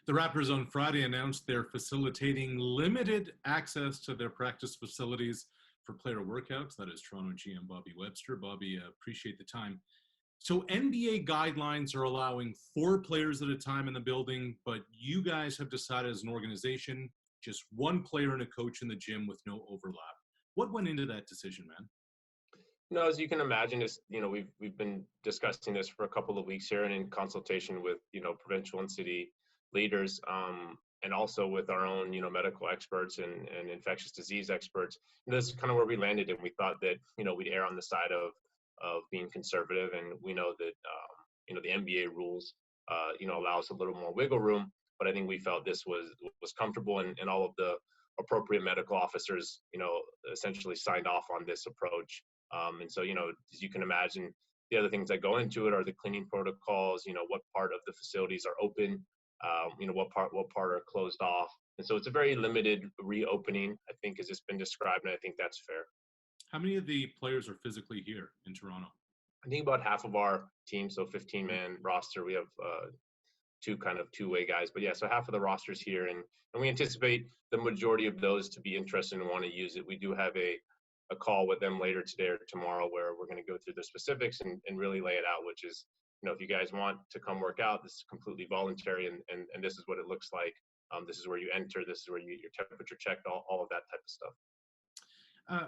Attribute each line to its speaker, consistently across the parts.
Speaker 1: The Raptors on Friday announced they're facilitating limited access to their practice facilities for player workouts. That is Toronto GM Bobby Webster. Bobby, appreciate the time. So NBA guidelines are allowing 4 players at a time in the building, but you guys have decided as an organization, just 1 player and a coach in the gym with no overlap. What went into that decision, man?
Speaker 2: No, as you can imagine, we've been discussing this for a couple of weeks here, and in consultation with provincial and city leaders, and also with our own medical experts and infectious disease experts. This is kind of where we landed, and we thought that we'd err on the side of being conservative, and we know that the NBA rules allows a little more wiggle room, but I think we felt this was comfortable, and all of the appropriate medical officers essentially signed off on this approach. And so, as you can imagine, the other things that go into it are the cleaning protocols, what part of the facilities are open, what part are closed off. And so it's a very limited reopening, I think, as it's been described, and I think that's fair.
Speaker 1: How many of the players are physically here in Toronto?
Speaker 2: I think about half of our team, so 15-man roster. We have 2 kind of two-way guys, but yeah, so half of the roster's here, and we anticipate the majority of those to be interested and want to use it. We do have a call with them later today or tomorrow where we're going to go through the specifics and really lay it out, which is, if you guys want to come work out, this is completely voluntary, and this is what it looks like. This is where you enter. This is where you get your temperature checked, all of that type of stuff.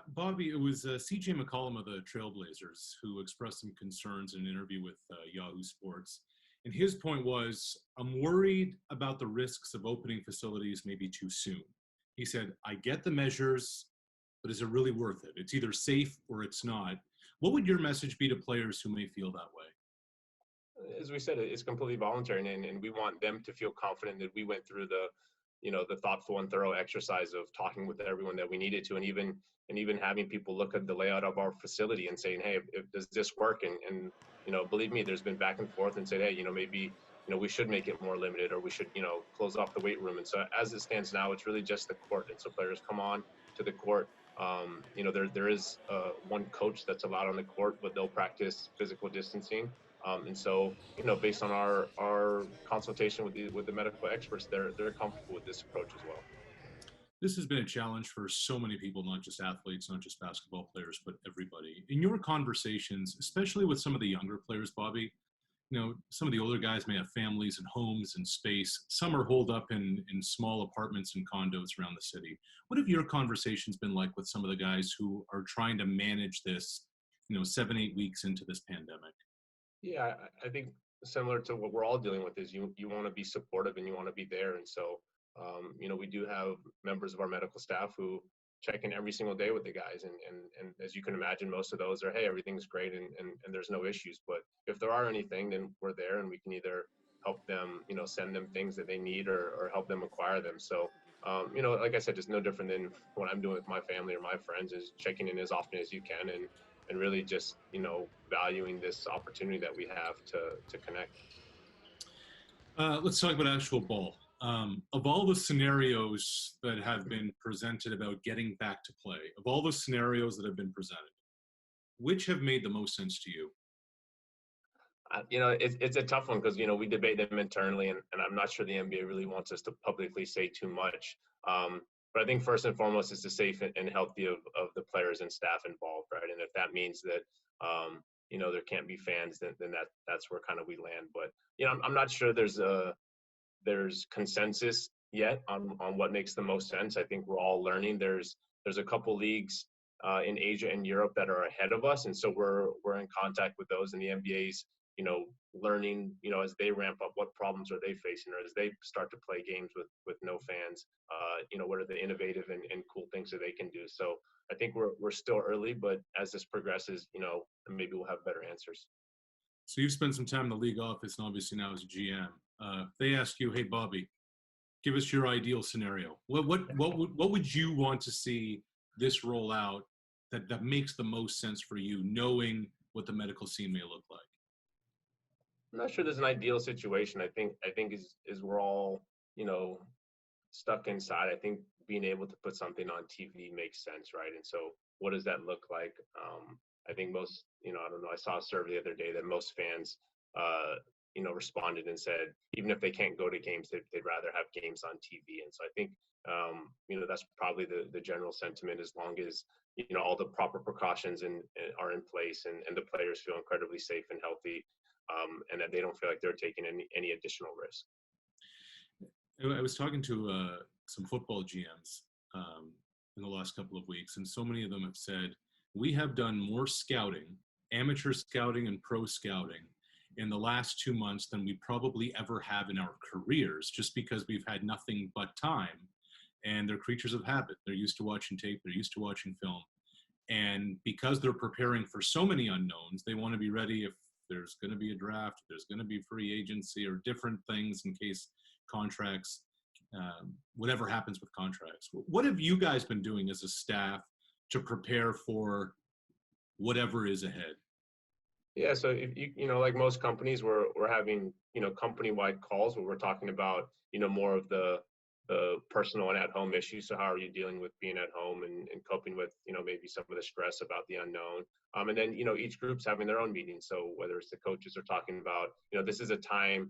Speaker 1: Bobby, it was CJ McCollum of the Trailblazers who expressed some concerns in an interview with Yahoo Sports. And his point was, I'm worried about the risks of opening facilities maybe too soon. He said, I get the measures, but is it really worth it? It's either safe or it's not. What would your message be to players who may feel that way?
Speaker 2: As we said, it's completely voluntary, and we want them to feel confident that we went through the thoughtful and thorough exercise of talking with everyone that we needed to, and even having people look at the layout of our facility and saying, hey, does this work? And believe me, there's been back and forth and said, hey, maybe we should make it more limited, or we should close off the weight room. And so as it stands now, it's really just the court, and so players come on to the court. There is 1 coach that's allowed on the court, but they'll practice physical distancing. And so, based on our consultation with the medical experts, they're comfortable with this approach as well.
Speaker 1: This has been a challenge for so many people, not just athletes, not just basketball players, but everybody. In your conversations, especially with some of the younger players, Bobby, some of the older guys may have families and homes and space. Some are holed up in small apartments and condos around the city. What have your conversations been like with some of the guys who are trying to manage this, 7-8 weeks into this pandemic?
Speaker 2: Yeah, I think similar to what we're all dealing with is you want to be supportive and you want to be there. And so, we do have members of our medical staff who check in every single day with the guys. And as you can imagine, most of those are, hey, everything's great and there's no issues. But if there are anything, then we're there and we can either help them, send them things that they need or help them acquire them. So, like I said, it's no different than what I'm doing with my family or my friends, is checking in as often as you can and really just, valuing this opportunity that we have to connect.
Speaker 1: Let's talk about actual ball. Of all the scenarios that have been presented about getting back to play, of all the scenarios that have been presented, which have made the most sense to you?
Speaker 2: It's a tough one because, we debate them internally, and I'm not sure the NBA really wants us to publicly say too much. But I think first and foremost is the safe and healthy of the players and staff involved, right? And if that means that, there can't be fans, then that's where kind of we land. But, I'm not sure there's consensus yet on what makes the most sense. I think we're all learning. There's a couple leagues in Asia and Europe that are ahead of us, and so we're in contact with those, and the NBA's learning, as they ramp up, what problems are they facing, or as they start to play games with no fans, what are the innovative and cool things that they can do. So I think we're still early, but as this progresses, maybe we'll have better answers.
Speaker 1: So you've spent some time in the league office, and obviously now as a GM. They ask you, hey, Bobby, give us your ideal scenario. What would you want to see this roll out that makes the most sense for you, knowing what the medical scene may look like?
Speaker 2: I'm not sure there's an ideal situation. I think is we're all, stuck inside. I think being able to put something on TV makes sense, right? And so what does that look like? I think most, I don't know, I saw a survey the other day that most fans responded and said, even if they can't go to games, they'd rather have games on TV. And so I think, that's probably the general sentiment, as long as, all the proper precautions are in place, and the players feel incredibly safe and healthy, and that they don't feel like they're taking any additional risk.
Speaker 1: I was talking to some football GMs in the last couple of weeks, and so many of them have said, we have done more scouting, amateur scouting and pro scouting, in the last 2 months than we probably ever have in our careers, just because we've had nothing but time. And they're creatures of habit. They're used to watching tape. They're used to watching film. And because they're preparing for so many unknowns, they want to be ready if there's going to be a draft, if there's going to be free agency or different things in case contracts, whatever happens with contracts. What have you guys been doing as a staff to prepare for whatever is ahead?
Speaker 2: Yeah, so if like most companies, we're having company-wide calls where we're talking about more of the personal and at-home issues. So how are you dealing with being at home and coping with maybe some of the stress about the unknown? And then each group's having their own meetings. So whether it's the coaches are talking about this is a time,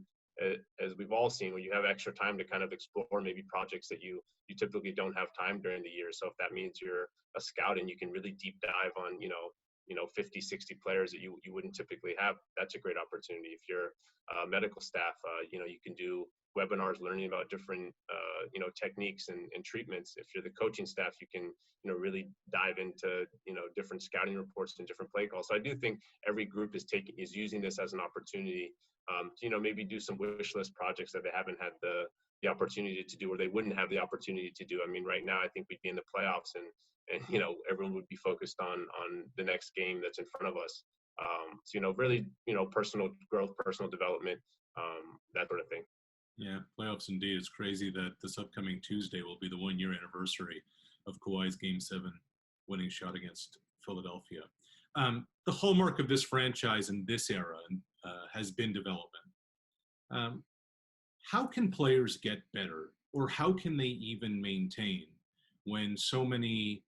Speaker 2: as we've all seen, where you have extra time to kind of explore maybe projects that you typically don't have time during the year. So if that means you're a scout and you can really deep dive on 50, 60 players that you wouldn't typically have, that's a great opportunity. If you're medical staff, you can do webinars learning about different techniques and treatments. If you're the coaching staff, you can really dive into different scouting reports and different play calls. So I do think every group is using this as an opportunity to maybe do some wish list projects that they haven't had the opportunity to do, or they wouldn't have the opportunity to do. I mean, right now I think we'd be in the playoffs, and everyone would be focused on the next game that's in front of us. So really personal growth, personal development, that sort of thing.
Speaker 1: Yeah, playoffs indeed. It's crazy that this upcoming Tuesday will be the 1-year anniversary of Kawhi's Game 7 winning shot against Philadelphia. The hallmark of this franchise in this era has been development. How can players get better, or how can they even maintain when so many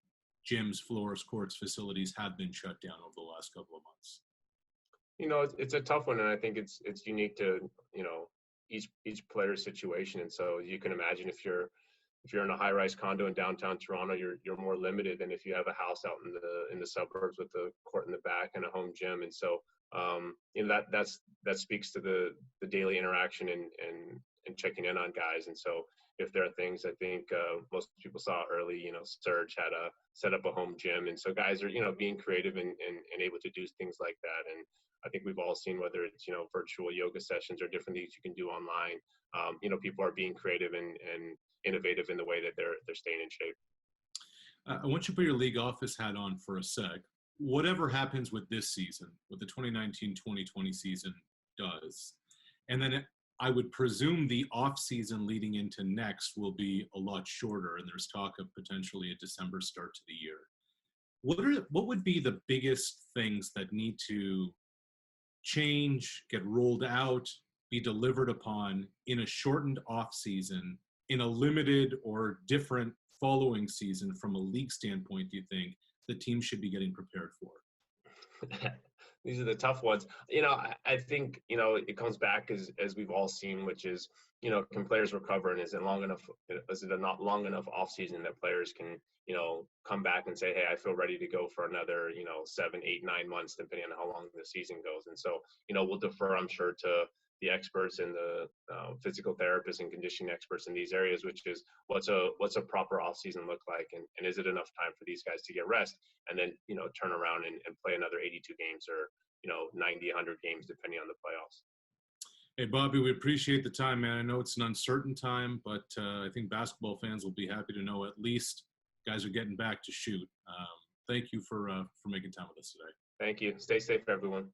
Speaker 1: gyms, floors, courts, facilities have been shut down over the last couple of months?
Speaker 2: It's a tough one, and I think it's unique to each player's situation. And so you can imagine if you're in a high-rise condo in downtown Toronto, you're more limited than if you have a house out in the suburbs with a court in the back and a home gym. And so that speaks to the daily interaction and checking in on guys. And so if there are things, I think most people saw early, Serge had set up a home gym. And so guys are, being creative and able to do things like that. And I think we've all seen, whether it's, virtual yoga sessions or different things you can do online, people are being creative and innovative in the way that they're staying in shape.
Speaker 1: I want you to put your league office hat on for a sec. Whatever happens with this season, what the 2019-2020 season does, and then I would presume the off season leading into next will be a lot shorter, and there's talk of potentially a December start to the year. What would be the biggest things that need to change, get rolled out, be delivered upon in a shortened off season, in a limited or different following season from a league standpoint, do you think the team should be getting prepared for?
Speaker 2: These are the tough ones. I think, it comes back as we've all seen, which is, can players recover, and is it a not long enough off season that players can, come back and say, hey, I feel ready to go for another, 7, 8, 9 months, depending on how long the season goes. And so, we'll defer, I'm sure, to the experts and the physical therapists and conditioning experts in these areas, which is what's a proper off season look like, and is it enough time for these guys to get rest and then turn around and play another 82 games or 90, 100 games depending on the playoffs.
Speaker 1: Hey, Bobby, we appreciate the time, man. I know it's an uncertain time, but I think basketball fans will be happy to know at least guys are getting back to shoot. Thank you for making time with us today.
Speaker 2: Thank you. Stay safe, everyone.